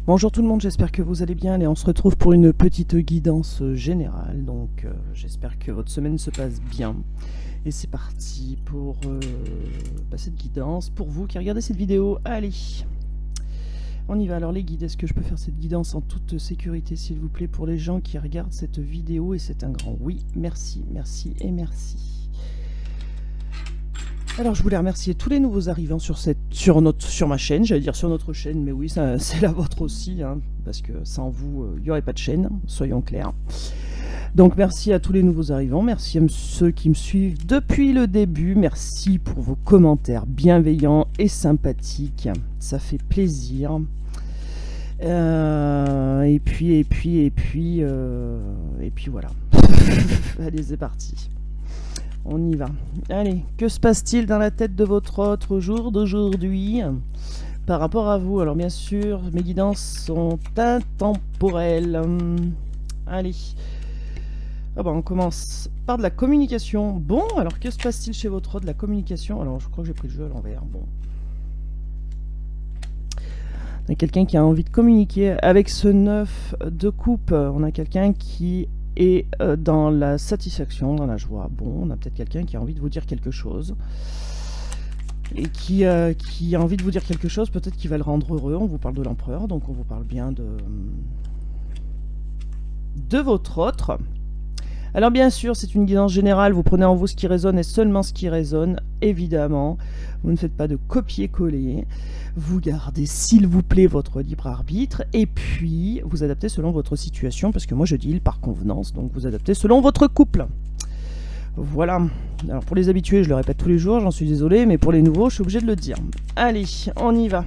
Bonjour tout le monde, j'espère que vous allez bien et on se retrouve pour une petite guidance générale. Donc j'espère que votre semaine se passe bien. Et c'est parti pour cette guidance. Pour vous qui regardez cette vidéo, allez, on y va. Alors les guides, est-ce que je peux faire cette guidance en toute sécurité s'il vous plaît pour les gens qui regardent cette vidéo? Et c'est un grand oui, merci, merci et merci. Alors je voulais remercier tous les nouveaux arrivants sur ma chaîne, j'allais dire sur notre chaîne, mais oui, c'est la vôtre aussi, hein, parce que sans vous, il n'y aurait pas de chaîne, soyons clairs. Donc merci à tous les nouveaux arrivants, merci à ceux qui me suivent depuis le début, merci pour vos commentaires bienveillants et sympathiques, ça fait plaisir. Et puis voilà. Allez, c'est parti. On y va. Allez, que se passe-t-il dans la tête de votre hôte au jour d'aujourd'hui par rapport à vous? Alors bien sûr, mes guidances sont intemporelles. Allez. Ah bah on commence par de la communication. Bon, alors que se passe-t-il chez votre hôte de la communication? Alors je crois que j'ai pris le jeu à l'envers. Bon. On a quelqu'un qui a envie de communiquer. Avec ce 9 de coupe, on a quelqu'un qui est dans la satisfaction, dans la joie. Bon, on a peut-être quelqu'un qui a envie de vous dire quelque chose. Et qui a envie de vous dire quelque chose, peut-être qu'il va le rendre heureux. On vous parle de l'empereur, donc on vous parle bien de votre autre. Alors bien sûr, c'est une guidance générale, vous prenez en vous ce qui résonne et seulement ce qui résonne, évidemment. Vous ne faites pas de copier-coller. Vous gardez, s'il vous plaît, votre libre arbitre. Et puis, vous adaptez selon votre situation, parce que moi je deal par convenance, donc vous adaptez selon votre couple. Voilà. Alors pour les habitués, je le répète tous les jours, j'en suis désolé, mais pour les nouveaux, je suis obligé de le dire. Allez, on y va.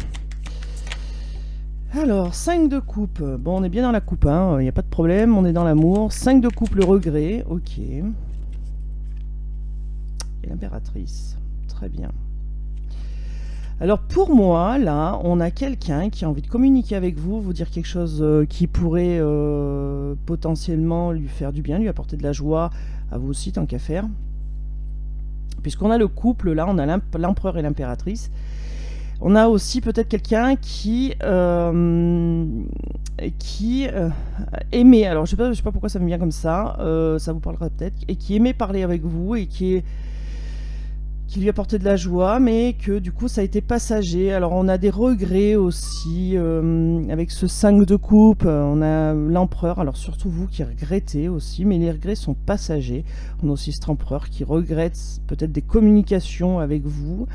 Alors, 5 de coupe. Bon, on est bien dans la coupe, hein, y a pas de problème, on est dans l'amour. 5 de coupe, le regret, ok. Et l'impératrice, très bien. Alors pour moi, là, on a quelqu'un qui a envie de communiquer avec vous, vous dire quelque chose qui pourrait potentiellement lui faire du bien, lui apporter de la joie, à vous aussi, tant qu'à faire. Puisqu'on a le couple, là, on a l'empereur et l'impératrice. On a aussi peut-être quelqu'un qui aimait, alors je sais pas pourquoi ça me vient comme ça vous parlera peut-être, et qui aimait parler avec vous et qui lui apportait de la joie, mais que du coup ça a été passager. Alors on a des regrets aussi, avec ce 5 de coupe, on a l'empereur, alors surtout vous qui regrettez aussi, mais les regrets sont passagers. On a aussi cet empereur qui regrette peut-être des communications avec vous.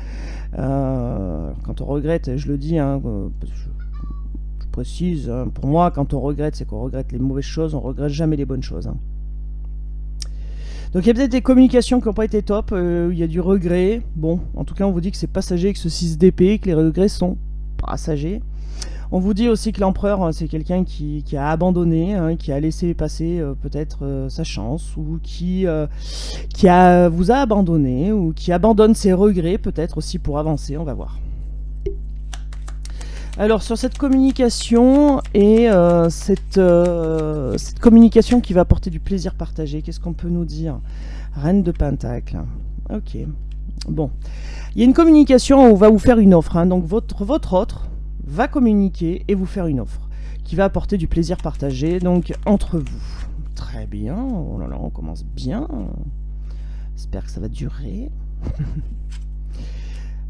Quand on regrette, je le dis, hein, je précise, hein, pour moi quand on regrette, c'est qu'on regrette les mauvaises choses, on regrette jamais les bonnes choses, hein. Donc il y a peut-être des communications qui n'ont pas été top, il y a du regret. Bon, en tout cas on vous dit que c'est passager avec ce 6 d'épée, que les regrets sont passagers. On vous dit aussi que l'empereur, c'est quelqu'un qui a abandonné, hein, qui a laissé passer peut-être sa chance, ou qui vous a abandonné, ou qui abandonne ses regrets peut-être aussi pour avancer, on va voir. Alors sur cette communication et cette communication qui va apporter du plaisir partagé, qu'est-ce qu'on peut nous dire? Reine de Pentacle. Ok. Bon. Il y a une communication où on va vous faire une offre, hein. Donc votre autre va communiquer et vous faire une offre qui va apporter du plaisir partagé donc entre vous. Très bien. Oh là là, on commence bien. J'espère que ça va durer.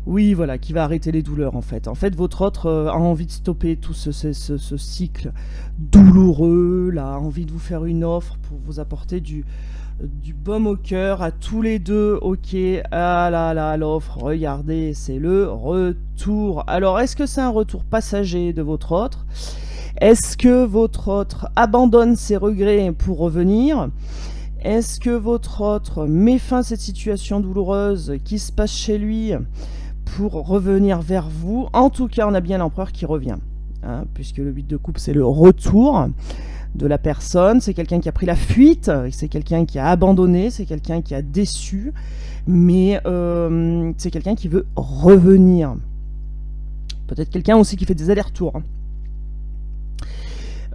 Oui, voilà, qui va arrêter les douleurs en fait. En fait, votre autre a envie de stopper tout ce cycle douloureux, là, a envie de vous faire une offre pour vous apporter du baume au cœur à tous les deux. Ok, ah là là, l'offre, regardez, c'est le retour. Alors, est-ce que c'est un retour passager de votre autre? Est-ce que votre autre abandonne ses regrets pour revenir? Est-ce que votre autre met fin à cette situation douloureuse qui se passe chez lui pour revenir vers vous? En tout cas, on a bien l'empereur qui revient, hein, puisque le 8 de coupe, c'est le retour de la personne. C'est quelqu'un qui a pris la fuite, c'est quelqu'un qui a abandonné, c'est quelqu'un qui a déçu, mais c'est quelqu'un qui veut revenir. Peut-être quelqu'un aussi qui fait des allers-retours, hein.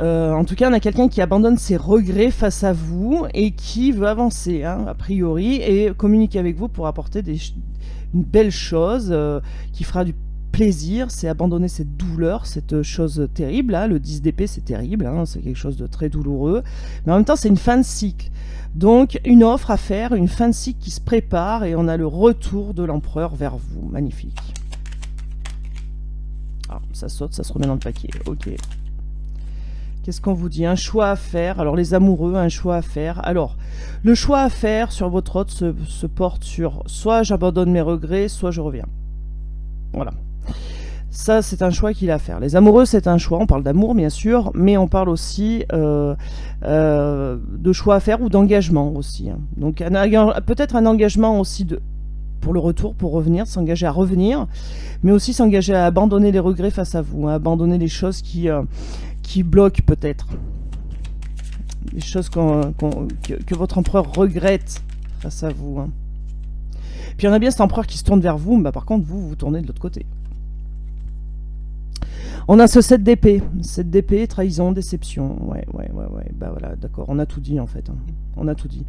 En tout cas, on a quelqu'un qui abandonne ses regrets face à vous et qui veut avancer, hein, a priori, et communiquer avec vous pour apporter une belle chose qui fera plaisir, c'est abandonner cette douleur, cette chose terrible, là. Le 10 d'épée, c'est terrible, hein, c'est quelque chose de très douloureux. Mais en même temps, c'est une fin de cycle. Donc, une offre à faire, une fin de cycle qui se prépare, et on a le retour de l'empereur vers vous. Magnifique. Ah, ça saute, ça se remet dans le paquet. Ok. Qu'est-ce qu'on vous dit? Un choix à faire. Alors, les amoureux, un choix à faire. Alors, le choix à faire sur votre hôte se porte sur soit j'abandonne mes regrets, soit je reviens. Voilà. Ça, c'est un choix qu'il a à faire. Les amoureux, c'est un choix. On parle d'amour, bien sûr, mais on parle aussi de choix à faire ou d'engagement aussi. Hein. Donc, peut-être un engagement aussi pour le retour, pour revenir, s'engager à revenir, mais aussi s'engager à abandonner les regrets face à vous, hein, abandonner les choses qui bloquent peut-être. Les choses que votre empereur regrette face à vous. Hein. Puis on a bien cet empereur qui se tourne vers vous, mais par contre, vous tournez de l'autre côté. On a ce 7 d'épée. 7 d'épée, trahison, déception. Ouais. Bah voilà, d'accord. On a tout dit en fait. Hein. On a tout dit.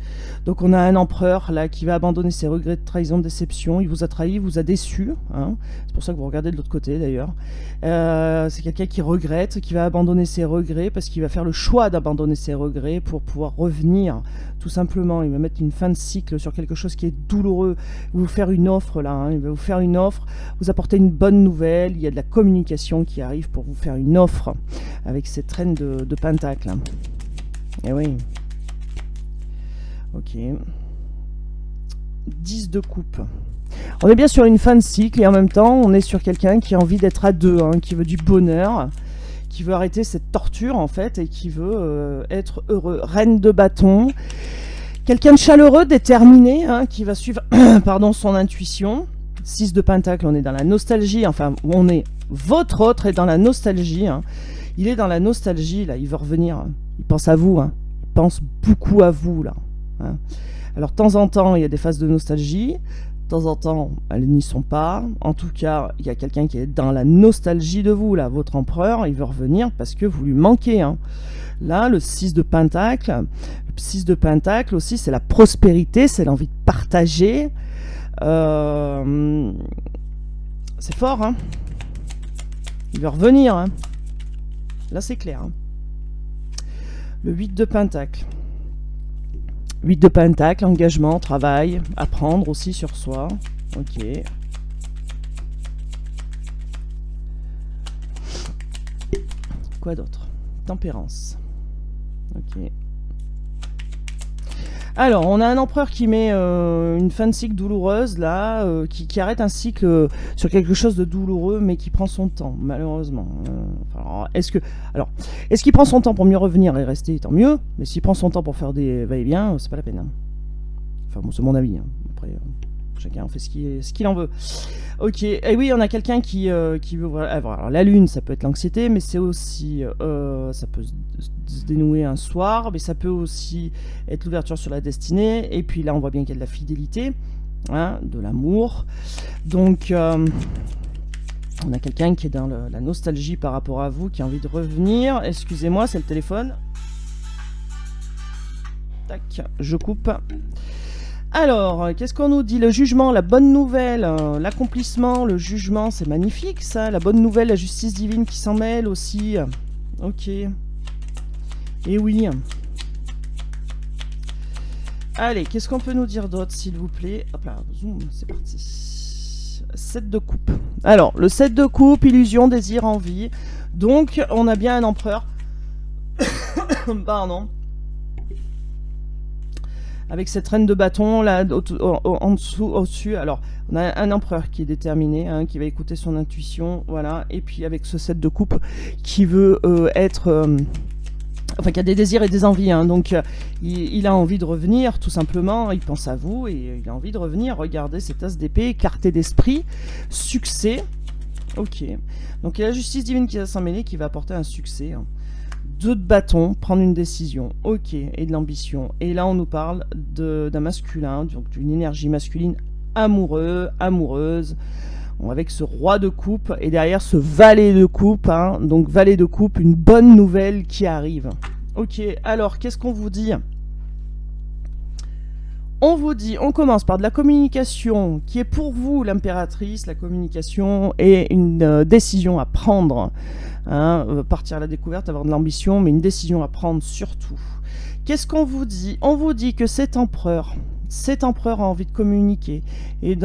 Donc on a un empereur là qui va abandonner ses regrets de trahison, de déception. Il vous a trahi, il vous a déçu. Hein. C'est pour ça que vous regardez de l'autre côté d'ailleurs. C'est quelqu'un qui regrette, qui va abandonner ses regrets parce qu'il va faire le choix d'abandonner ses regrets pour pouvoir revenir. Tout simplement, il va mettre une fin de cycle sur quelque chose qui est douloureux. Il va vous faire une offre là. Hein. Il va vous faire une offre, vous apporter une bonne nouvelle. Il y a de la communication qui arrive pour vous faire une offre avec cette reine de Pentacle. Hein. Et oui. Ok. 10 de coupe. On est bien sur une fin de cycle et en même temps, on est sur quelqu'un qui a envie d'être à deux, hein, qui veut du bonheur, qui veut arrêter cette torture en fait et qui veut être heureux. Reine de bâton. Quelqu'un de chaleureux, déterminé, hein, qui va suivre pardon, son intuition. 6 de Pentacle, on est dans la nostalgie, enfin, on est votre autre est dans la nostalgie. Hein. Il est dans la nostalgie, là, il veut revenir. Hein. Il pense à vous, hein. Il pense beaucoup à vous, là. Hein. Alors, de temps en temps, il y a des phases de nostalgie. De temps en temps, elles n'y sont pas. En tout cas, il y a quelqu'un qui est dans la nostalgie de vous, là. Votre empereur, il veut revenir parce que vous lui manquez. Hein. Là, le 6 de Pentacle. Le 6 de Pentacle aussi, c'est la prospérité, c'est l'envie de partager. C'est fort, hein. Il veut revenir, hein. Là, c'est clair. Hein. Le 8 de Pentacle. 8 de Pentacle, engagement, travail, apprendre aussi sur soi. Ok. Quoi d'autre? Tempérance. Ok. Alors, on a un empereur qui met une fin de cycle douloureuse, là, qui arrête un cycle sur quelque chose de douloureux, mais qui prend son temps, malheureusement. Est-ce qu'il prend son temps pour mieux revenir et rester, tant mieux, mais s'il prend son temps pour faire des va-et-vient, c'est pas la peine. Hein. Enfin, bon, c'est mon avis. Hein. Après, chacun fait ce qu'il en veut. Ok, et oui, on a quelqu'un qui veut... Alors, la lune, ça peut être l'anxiété, mais c'est aussi... ça peut se dénouer un soir, mais ça peut aussi être l'ouverture sur la destinée. Et puis là, on voit bien qu'il y a de la fidélité, hein, de l'amour. Donc, on a quelqu'un qui est dans la nostalgie par rapport à vous, qui a envie de revenir. Excusez-moi, c'est le téléphone. Tac, je coupe. Alors, qu'est-ce qu'on nous dit? Le jugement, la bonne nouvelle, l'accomplissement, le jugement, c'est magnifique ça. La bonne nouvelle, la justice divine qui s'en mêle aussi. Ok. Et oui. Allez, qu'est-ce qu'on peut nous dire d'autre, s'il vous plaît? Hop là, zoom, c'est parti. 7 de coupe. Alors, le 7 de coupe, illusion, désir, envie. Donc, on a bien un empereur. Pardon. Avec cette reine de bâton, là, en dessous, au-dessus. Alors, on a un empereur qui est déterminé, hein, qui va écouter son intuition, voilà. Et puis, avec ce 7 de coupe, qui veut être... enfin, qui a des désirs et des envies, hein. Donc, il a envie de revenir, tout simplement. Il pense à vous et il a envie de revenir. Regardez cette as d'épée, écarté d'esprit, succès. Ok. Donc, il y a la justice divine qui va s'en mêler, qui va apporter un succès, hein. 2 de bâton, prendre une décision, ok, et de l'ambition. Et là, on nous parle d'un masculin, donc d'une énergie masculine amoureuse, avec ce roi de coupe, et derrière ce valet de coupe, hein, donc valet de coupe, une bonne nouvelle qui arrive. Ok, alors, qu'est-ce qu'on vous dit? On vous dit, on commence par de la communication qui est pour vous l'impératrice. La communication est une décision à prendre. Hein, partir à la découverte, avoir de l'ambition, mais une décision à prendre surtout. Qu'est-ce qu'on vous dit? On vous dit que cet empereur a envie de communiquer et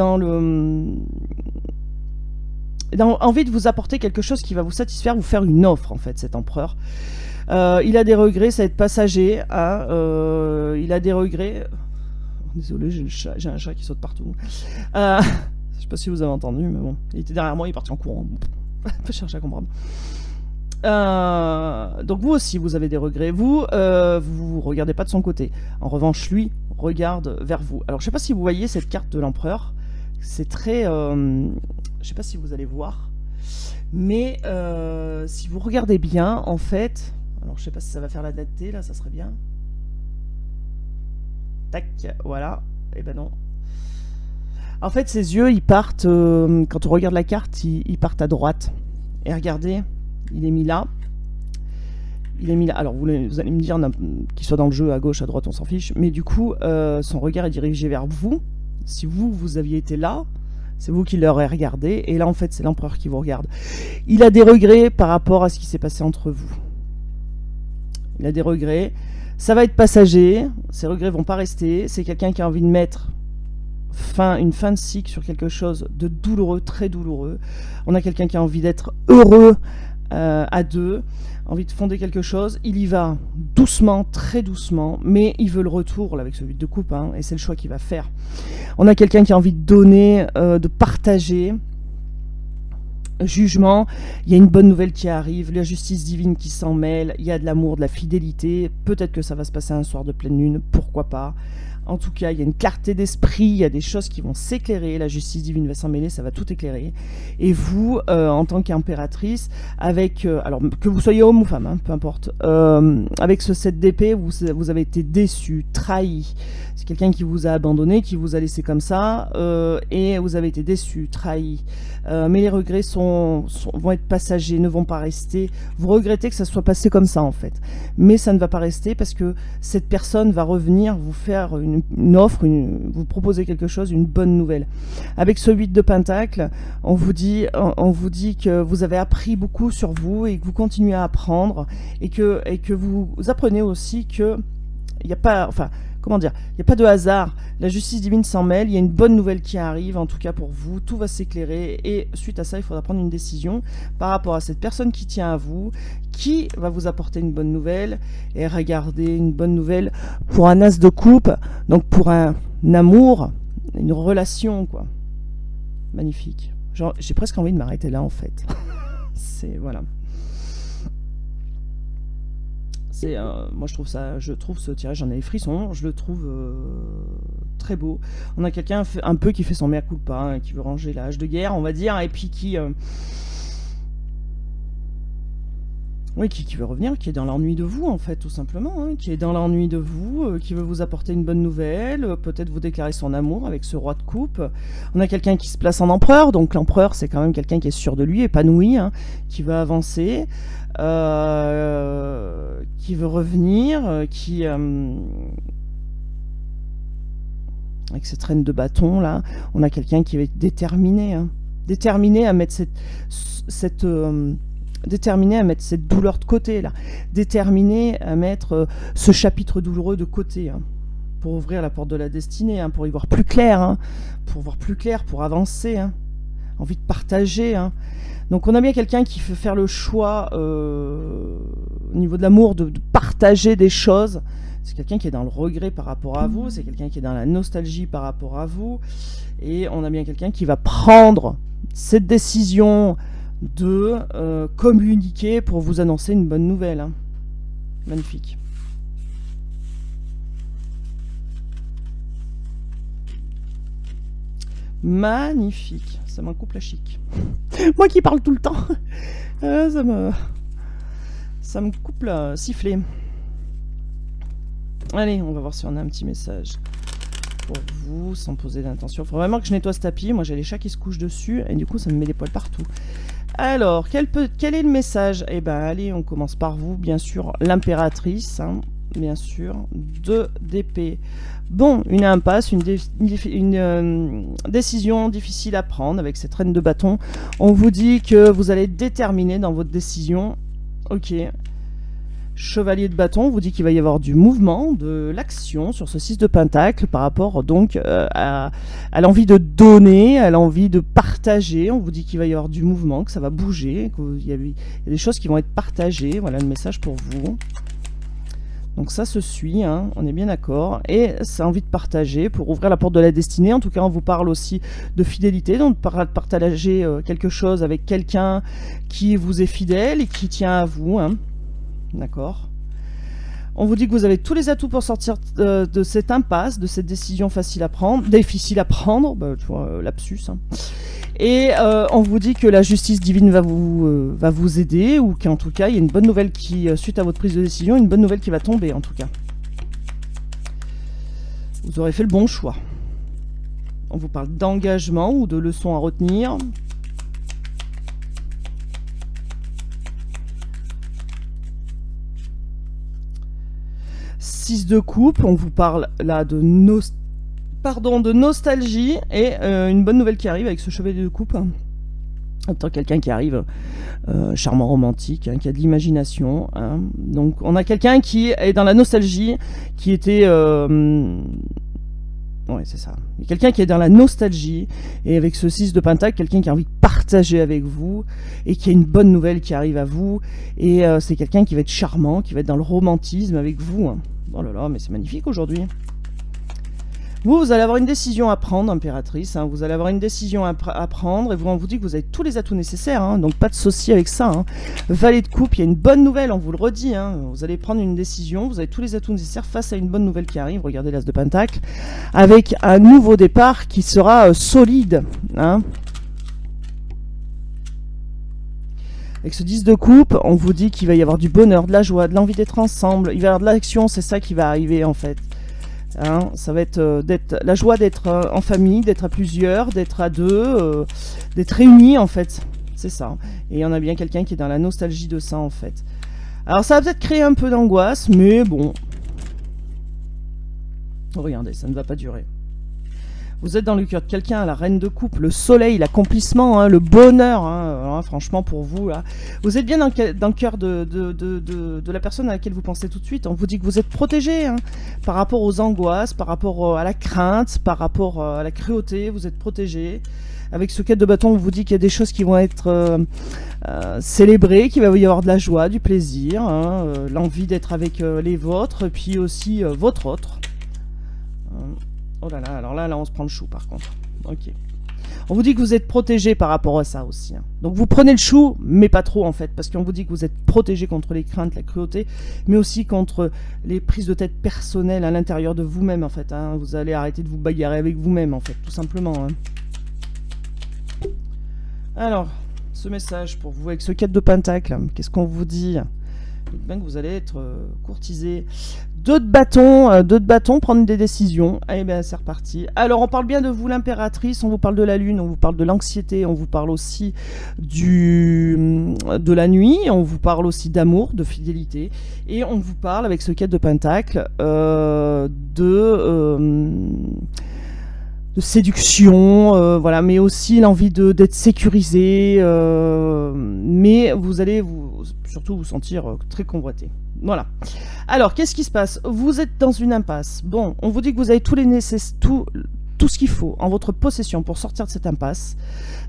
envie de vous apporter quelque chose qui va vous satisfaire, vous faire une offre en fait, cet empereur. Il a des regrets, ça va être passager. Hein, il a des regrets. Désolé, j'ai un chat qui saute partout. Je sais pas si vous avez entendu, mais bon. Il était derrière moi, il est parti en courant. Faut chercher à comprendre. Donc vous aussi, vous avez des regrets. Vous regardez pas de son côté. En revanche, lui regarde vers vous. Alors, je sais pas si vous voyez cette carte de l'empereur. C'est très... je sais pas si vous allez voir. Mais si vous regardez bien, en fait... Alors, je sais pas si ça va faire la netteté, là, ça serait bien. Tac, voilà. Et ben non. En fait, ses yeux, ils partent... quand on regarde la carte, ils partent à droite. Et regardez, il est mis là. Il est mis là. Alors, vous allez me dire qu'il soit dans le jeu, à gauche, à droite, on s'en fiche. Mais du coup, son regard est dirigé vers vous. Si vous aviez été là, c'est vous qui l'aurez regardé. Et là, en fait, c'est l'empereur qui vous regarde. Il a des regrets par rapport à ce qui s'est passé entre vous. Il a des regrets. Ça va être passager. Ces regrets vont pas rester. C'est quelqu'un qui a envie de mettre une fin de cycle sur quelque chose de douloureux, très douloureux. On a quelqu'un qui a envie d'être heureux à deux, envie de fonder quelque chose. Il y va doucement, très doucement, mais il veut le retour là, avec ce 8 de coupe, hein, et c'est le choix qu'il va faire. On a quelqu'un qui a envie de donner, de partager. Jugement, il y a une bonne nouvelle qui arrive, la justice divine qui s'en mêle, il y a de l'amour, de la fidélité, peut-être que ça va se passer un soir de pleine lune, pourquoi pas. En tout cas, il y a une clarté d'esprit, il y a des choses qui vont s'éclairer, la justice divine va s'en mêler, ça va tout éclairer. Et vous, en tant qu'impératrice, avec, alors que vous soyez homme ou femme, hein, peu importe, avec ce 7 d'épée, vous avez été déçu, trahi. C'est quelqu'un qui vous a abandonné, qui vous a laissé comme ça, et vous avez été déçu, trahi. Mais les regrets vont être passagers, ne vont pas rester. Vous regrettez que ça soit passé comme ça, en fait. Mais ça ne va pas rester parce que cette personne va revenir vous faire une offre, vous proposer quelque chose, une bonne nouvelle. Avec ce 8 de Pentacle, on vous dit que vous avez appris beaucoup sur vous et que vous continuez à apprendre et que vous apprenez aussi que il n'y a pas... Enfin, comment dire, il n'y a pas de hasard, la justice divine s'en mêle, il y a une bonne nouvelle qui arrive, en tout cas pour vous, tout va s'éclairer, et suite à ça, il faudra prendre une décision par rapport à cette personne qui tient à vous, qui va vous apporter une bonne nouvelle, et regardez, une bonne nouvelle pour un as de coupe, donc pour un amour, une relation, quoi. Magnifique. Genre, j'ai presque envie de m'arrêter là, en fait. C'est, voilà. Moi je trouve ce tirage, j'en ai les frissons, je le trouve très beau. On a quelqu'un un peu qui fait son mea culpa, hein, qui veut ranger la hache de guerre, on va dire, et puis qui veut revenir, qui est dans l'ennui de vous, en fait, tout simplement, hein, qui est dans l'ennui de vous, qui veut vous apporter une bonne nouvelle, peut-être vous déclarer son amour avec ce roi de coupe. On a quelqu'un qui se place en empereur, donc l'empereur, c'est quand même quelqu'un qui est sûr de lui, épanoui, hein, qui va avancer, qui veut revenir, avec cette reine de bâton, là, on a quelqu'un qui va être déterminé, hein, déterminé à mettre déterminé à mettre cette douleur de côté, là. Déterminé à mettre ce chapitre douloureux de côté, hein, pour ouvrir la porte de la destinée, hein, pour y voir plus clair, hein, pour avancer, hein, envie de partager. Hein. Donc on a bien quelqu'un qui veut faire le choix au niveau de l'amour, de partager des choses. C'est quelqu'un qui est dans le regret par rapport à vous, c'est quelqu'un qui est dans la nostalgie par rapport à vous. Et on a bien quelqu'un qui va prendre cette décision de communiquer pour vous annoncer une bonne nouvelle. Hein. Magnifique. Magnifique. Ça m'en coupe la chic. Moi qui parle tout le temps. Ça me coupe la sifflet. Allez, on va voir si on a un petit message pour vous, sans poser d'intention. Il faut vraiment que je nettoie ce tapis. Moi, j'ai les chats qui se couchent dessus et du coup, ça me met des poils partout. Alors, quel est le message? Eh ben, allez, on commence par vous, bien sûr, l'impératrice. Hein. bien sûr, 2 d'épée. Bon, une impasse, une décision difficile à prendre avec cette reine de bâton. On vous dit que vous allez être déterminé dans votre décision. Ok. Chevalier de bâton, on vous dit qu'il va y avoir du mouvement, de l'action sur ce 6 de pentacle par rapport donc à l'envie de donner, à l'envie de partager. On vous dit qu'il va y avoir du mouvement, que ça va bouger, qu'il y a des choses qui vont être partagées. Voilà le message pour vous. Donc ça se suit, hein, on est bien d'accord. Et ça a envie de partager pour ouvrir la porte de la destinée. En tout cas, on vous parle aussi de fidélité. Donc partager quelque chose avec quelqu'un qui vous est fidèle et qui tient à vous. Hein. D'accord. On vous dit que vous avez tous les atouts pour sortir de cette impasse, de cette décision difficile à prendre. Bah, tu vois, lapsus. Hein. Et on vous dit que la justice divine va vous aider, ou qu'en tout cas, il y a une bonne nouvelle qui, suite à votre prise de décision, une bonne nouvelle qui va tomber, en tout cas. Vous aurez fait le bon choix. On vous parle d'engagement ou de leçons à retenir. Six de coupe, on vous parle là de nostalgie et une bonne nouvelle qui arrive avec ce chevalier de coupe. Tant quelqu'un qui arrive charmant, romantique, hein, qui a de l'imagination. Hein. Donc on a quelqu'un qui est dans la nostalgie, qui était... ouais, c'est ça. Quelqu'un qui est dans la nostalgie, et avec ce 6 de pentacle, quelqu'un qui a envie de partager avec vous, et qui a une bonne nouvelle qui arrive à vous, et c'est quelqu'un qui va être charmant, qui va être dans le romantisme avec vous. Hein. Oh là là, mais c'est magnifique aujourd'hui. Vous allez avoir une décision à prendre, impératrice. Hein. Vous allez avoir une décision à prendre, et on vous dit que vous avez tous les atouts nécessaires. Hein. Donc pas de souci avec ça. Hein. Valet de coupe, il y a une bonne nouvelle, on vous le redit. Hein. Vous allez prendre une décision, vous avez tous les atouts nécessaires face à une bonne nouvelle qui arrive. Regardez l'as de pentacle. Avec un nouveau départ qui sera solide. Hein. Avec ce 10 de coupe, on vous dit qu'il va y avoir du bonheur, de la joie, de l'envie d'être ensemble. Il va y avoir de l'action, c'est ça qui va arriver en fait. Hein, ça va être la joie d'être en famille, d'être à plusieurs, d'être à deux, d'être réunis en fait. C'est ça. Et on a bien quelqu'un qui est dans la nostalgie de ça en fait. Alors ça va peut-être créer un peu d'angoisse, mais bon. Regardez, ça ne va pas durer. Vous êtes dans le cœur de quelqu'un, la reine de coupe, le soleil, l'accomplissement, hein, le bonheur, hein, franchement pour vous. Là. Vous êtes bien dans le cœur de la personne à laquelle vous pensez tout de suite. On vous dit que vous êtes protégé hein, par rapport aux angoisses, par rapport à la crainte, par rapport à la cruauté, vous êtes protégé. Avec ce 4 de bâton, on vous dit qu'il y a des choses qui vont être célébrées, qu'il va y avoir de la joie, du plaisir, hein, l'envie d'être avec les vôtres, puis aussi votre autre. Oh là là, alors là on se prend le chou par contre. Ok. On vous dit que vous êtes protégé par rapport à ça aussi. Hein. Donc vous prenez le chou, mais pas trop en fait, parce qu'on vous dit que vous êtes protégé contre les craintes, la cruauté, mais aussi contre les prises de tête personnelles à l'intérieur de vous-même en fait. Hein. Vous allez arrêter de vous bagarrer avec vous-même en fait, tout simplement. Hein. Alors, ce message pour vous avec ce 4 de pentacle, qu'est-ce qu'on vous dit? Bien que vous allez être courtisé. 2 de bâton, prendre des décisions. Eh bien, c'est reparti. Alors, on parle bien de vous, l'impératrice. On vous parle de la lune, on vous parle de l'anxiété, on vous parle aussi de la nuit, on vous parle aussi d'amour, de fidélité. Et on vous parle, avec ce 4 de pentacle, de séduction, voilà, mais aussi l'envie d'être sécurisé, mais vous allez surtout vous sentir très convoité. Voilà. Alors, qu'est-ce qui se passe? Vous êtes dans une impasse. Bon, on vous dit que vous avez tout ce qu'il faut en votre possession pour sortir de cette impasse,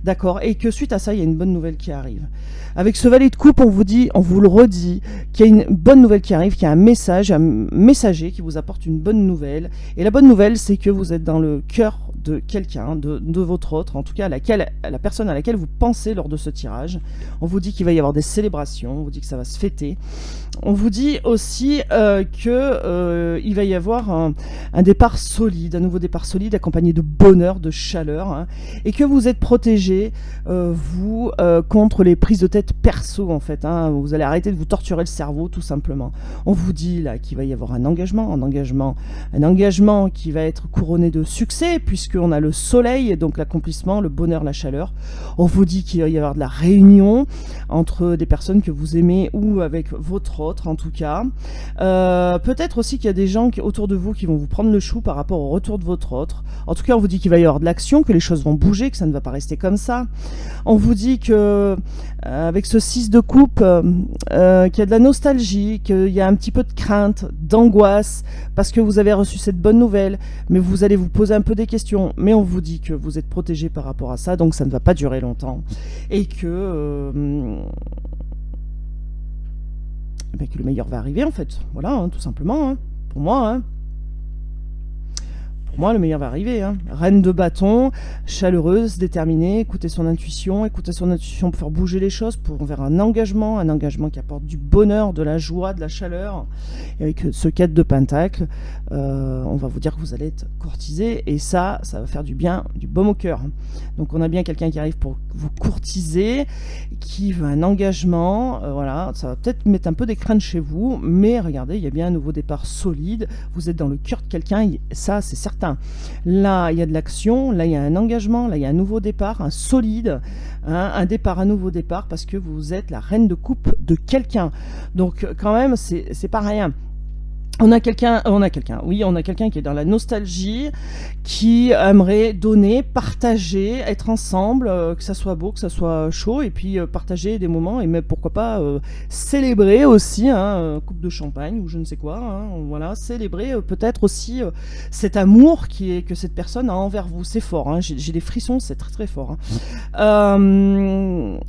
d'accord, et que suite à ça, il y a une bonne nouvelle qui arrive. Avec ce valet de coupe, on vous le redit, qu'il y a une bonne nouvelle qui arrive, qu'il y a un messager qui vous apporte une bonne nouvelle. Et la bonne nouvelle, c'est que vous êtes dans le cœur de quelqu'un, de votre autre, en tout cas la personne à laquelle vous pensez lors de ce tirage. On vous dit qu'il va y avoir des célébrations, on vous dit que ça va se fêter. On vous dit aussi qu'il va y avoir un départ solide, un nouveau départ solide, accompagné accompagné de bonheur, de chaleur, hein, et que vous êtes protégé, vous, contre les prises de tête perso, en fait. Hein. Vous allez arrêter de vous torturer le cerveau, tout simplement. On vous dit là qu'il va y avoir un engagement qui va être couronné de succès, puisqu'on a le soleil, donc l'accomplissement, le bonheur, la chaleur. On vous dit qu'il va y avoir de la réunion entre des personnes que vous aimez ou avec votre autre, en tout cas. Peut-être aussi qu'il y a des gens autour de vous qui vont vous prendre le chou par rapport au retour de votre autre. En tout cas, on vous dit qu'il va y avoir de l'action, que les choses vont bouger, que ça ne va pas rester comme ça. On vous dit que avec ce 6 de coupe, qu'il y a de la nostalgie, qu'il y a un petit peu de crainte, d'angoisse, parce que vous avez reçu cette bonne nouvelle, mais vous allez vous poser un peu des questions. Mais on vous dit que vous êtes protégé par rapport à ça, donc ça ne va pas durer longtemps. Et que le meilleur va arriver, en fait. Voilà, hein, tout simplement, hein, pour moi. Hein. Pour moi, le meilleur va arriver. Hein. Reine de bâton, chaleureuse, déterminée, écoutez son intuition pour faire bouger les choses, pour vers un engagement qui apporte du bonheur, de la joie, de la chaleur. Et avec ce 4 de pentacle, on va vous dire que vous allez être courtisé, et ça va faire du bien, du baume au cœur. Donc on a bien quelqu'un qui arrive pour vous courtiser, qui veut un engagement, voilà, ça va peut-être mettre un peu des craintes chez vous, mais regardez, il y a bien un nouveau départ solide, vous êtes dans le cœur de quelqu'un, ça c'est certain. Là, il y a de l'action, là il y a un engagement, là il y a un nouveau départ, un solide, hein, un nouveau départ, parce que vous êtes la reine de coupe de quelqu'un. Donc quand même, c'est pas rien. On a quelqu'un qui est dans la nostalgie, qui aimerait donner, partager, être ensemble, que ça soit beau, que ça soit chaud, et puis partager des moments, et même pourquoi pas célébrer aussi, hein, coupe de champagne ou je ne sais quoi, hein, voilà, célébrer peut-être aussi cet amour que cette personne a envers vous. C'est fort, hein, j'ai des frissons, c'est très très fort. Hein.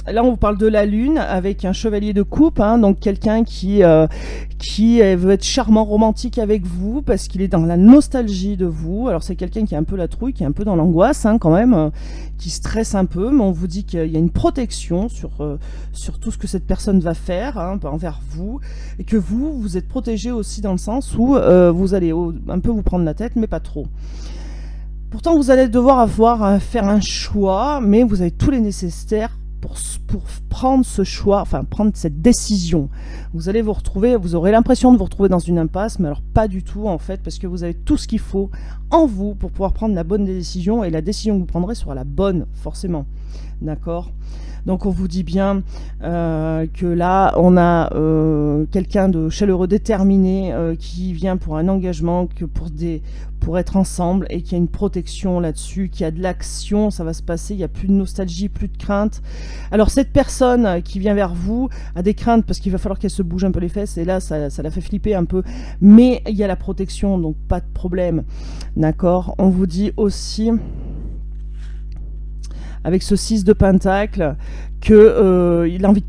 Là, on vous parle de la lune avec un chevalier de coupe, hein, donc quelqu'un qui veut être charmant, romantique avec vous, parce qu'il est dans la nostalgie de vous. Alors c'est quelqu'un qui a un peu la trouille, qui est un peu dans l'angoisse, hein, quand même, qui stresse un peu, mais on vous dit qu'il y a une protection sur tout ce que cette personne va faire, hein, envers vous, et que vous êtes protégé aussi dans le sens où vous allez un peu vous prendre la tête, mais pas trop. Pourtant, vous allez devoir faire un choix, mais vous avez tous les nécessaires pour prendre ce choix, enfin prendre cette décision. Vous allez vous retrouver, vous aurez l'impression de vous retrouver dans une impasse, mais alors pas du tout en fait, parce que vous avez tout ce qu'il faut en vous pour pouvoir prendre la bonne décision, et la décision que vous prendrez sera la bonne, forcément. D'accord ? Donc on vous dit bien que là, on a quelqu'un de chaleureux, déterminé, qui vient pour un engagement, pour être ensemble, et qui a une protection là-dessus, qui a de l'action, ça va se passer, il n'y a plus de nostalgie, plus de crainte. Alors cette personne qui vient vers vous a des craintes, parce qu'il va falloir qu'elle se bouge un peu les fesses, et là, ça la fait flipper un peu. Mais il y a la protection, donc pas de problème. D'accord ? On vous dit aussi, avec ce 6 de pentacle, qu'il a envie de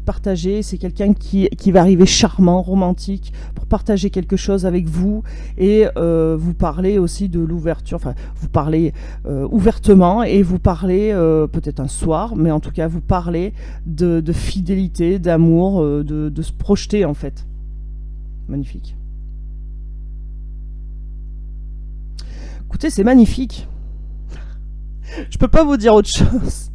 partager, c'est quelqu'un qui va arriver charmant, romantique, pour partager quelque chose avec vous, et vous parlez aussi de l'ouverture, enfin vous parlez ouvertement, et vous parlez peut-être un soir, mais en tout cas vous parlez de fidélité, d'amour, de se projeter en fait. Magnifique. Écoutez, c'est magnifique. Je peux pas vous dire autre chose.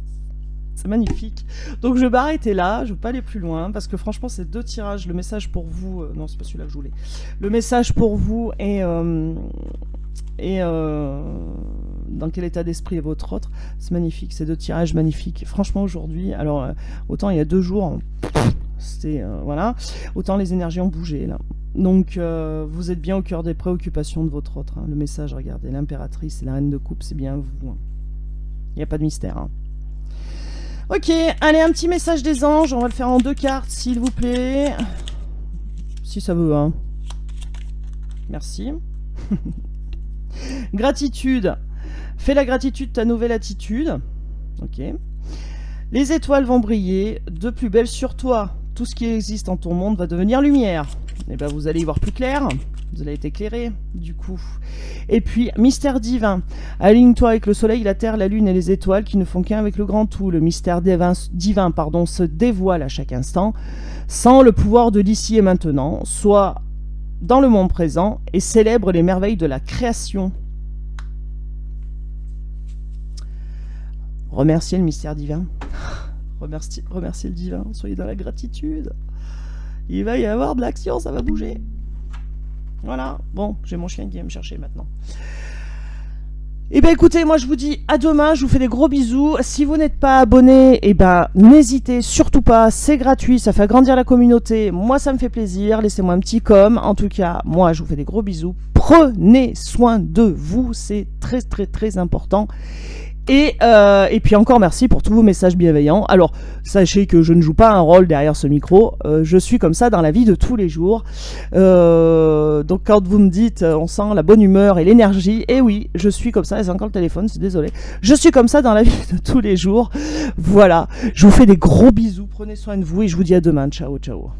C'est magnifique. Donc je vais m'arrêter là, je ne vais pas aller plus loin, parce que franchement c'est 2 tirages. Le message pour vous... non, c'est pas celui-là que je voulais. Le message pour vous est... dans quel état d'esprit est votre autre. C'est magnifique, c'est 2 tirages magnifiques. Franchement aujourd'hui, alors autant il y a 2 jours, c'était... voilà. Autant les énergies ont bougé là. Donc vous êtes bien au cœur des préoccupations de votre autre. Hein. Le message, regardez, l'impératrice et la reine de coupe, c'est bien vous. Hein. Il n'y a pas de mystère. Hein. Ok, allez, un petit message des anges. On va le faire en 2 cartes, s'il vous plaît. Si ça veut, hein. Merci. Gratitude. Fais la gratitude ta nouvelle attitude. Ok. Les étoiles vont briller de plus belle sur toi. Tout ce qui existe en ton monde va devenir lumière. Et ben vous allez y voir plus clair. Vous allez être éclairé, du coup. Et puis, mystère divin. Aligne-toi avec le soleil, la terre, la lune et les étoiles qui ne font qu'un avec le grand tout. Le mystère divin, se dévoile à chaque instant, sans le pouvoir de l'ici et maintenant. Sois dans le monde présent et célèbre les merveilles de la création. remerciez le mystère divin. Remerciez le divin, soyez dans la gratitude. Il va y avoir de l'action, ça va bouger. Voilà, bon, j'ai mon chien qui vient me chercher maintenant. Eh ben écoutez, moi je vous dis à demain, je vous fais des gros bisous. Si vous n'êtes pas abonné, eh ben n'hésitez surtout pas, c'est gratuit, ça fait agrandir la communauté. Moi ça me fait plaisir, laissez-moi un petit com. En tout cas, moi je vous fais des gros bisous. Prenez soin de vous, c'est très très très important. Et puis encore merci pour tous vos messages bienveillants. Alors sachez que je ne joue pas un rôle derrière ce micro, je suis comme ça dans la vie de tous les jours. Donc quand vous me dites on sent la bonne humeur et l'énergie, et oui, je suis comme ça, et c'est encore le téléphone, c'est désolé. Je suis comme ça dans la vie de tous les jours. Voilà, je vous fais des gros bisous, prenez soin de vous et je vous dis à demain. Ciao, ciao.